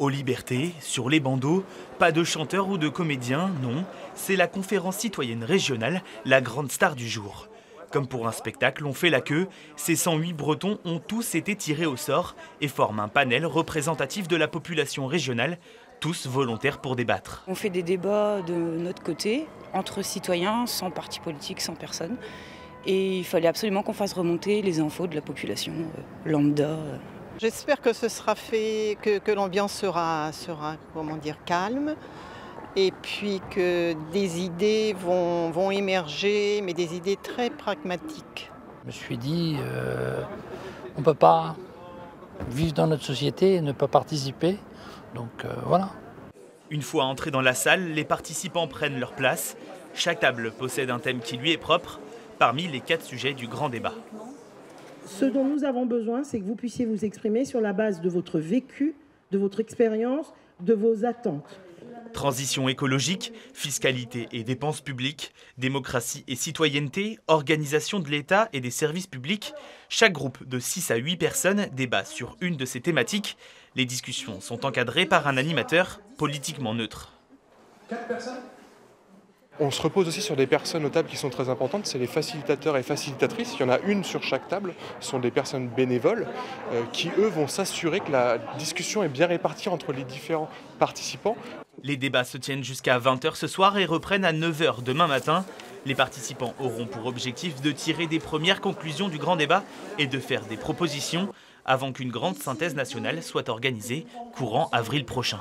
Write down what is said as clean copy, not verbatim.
Aux libertés, sur les bandeaux, pas de chanteurs ou de comédiens, non. C'est la conférence citoyenne régionale, la grande star du jour. Comme pour un spectacle, on fait la queue. Ces 108 Bretons ont tous été tirés au sort et forment un panel représentatif de la population régionale, tous volontaires pour débattre. On fait des débats de notre côté, entre citoyens, sans parti politique, sans personne. Et il fallait absolument qu'on fasse remonter les infos de la population lambda. J'espère que ce sera fait, que l'ambiance sera comment dire, calme, et puis que des idées vont émerger, mais des idées très pragmatiques. Je me suis dit, on ne peut pas vivre dans notre société et ne pas participer, donc voilà. Une fois entrés dans la salle, les participants prennent leur place. Chaque table possède un thème qui lui est propre, parmi les 4 sujets du grand débat. Ce dont nous avons besoin, c'est que vous puissiez vous exprimer sur la base de votre vécu, de votre expérience, de vos attentes. Transition écologique, fiscalité et dépenses publiques, démocratie et citoyenneté, organisation de l'État et des services publics. Chaque groupe de 6 à 8 personnes débat sur une de ces thématiques. Les discussions sont encadrées par un animateur politiquement neutre. 4 personnes ? On se repose aussi sur des personnes aux tables qui sont très importantes, c'est les facilitateurs et facilitatrices. Il y en a une sur chaque table, ce sont des personnes bénévoles qui, eux, vont s'assurer que la discussion est bien répartie entre les différents participants. Les débats se tiennent jusqu'à 20h ce soir et reprennent à 9h demain matin. Les participants auront pour objectif de tirer des premières conclusions du grand débat et de faire des propositions avant qu'une grande synthèse nationale soit organisée courant avril prochain.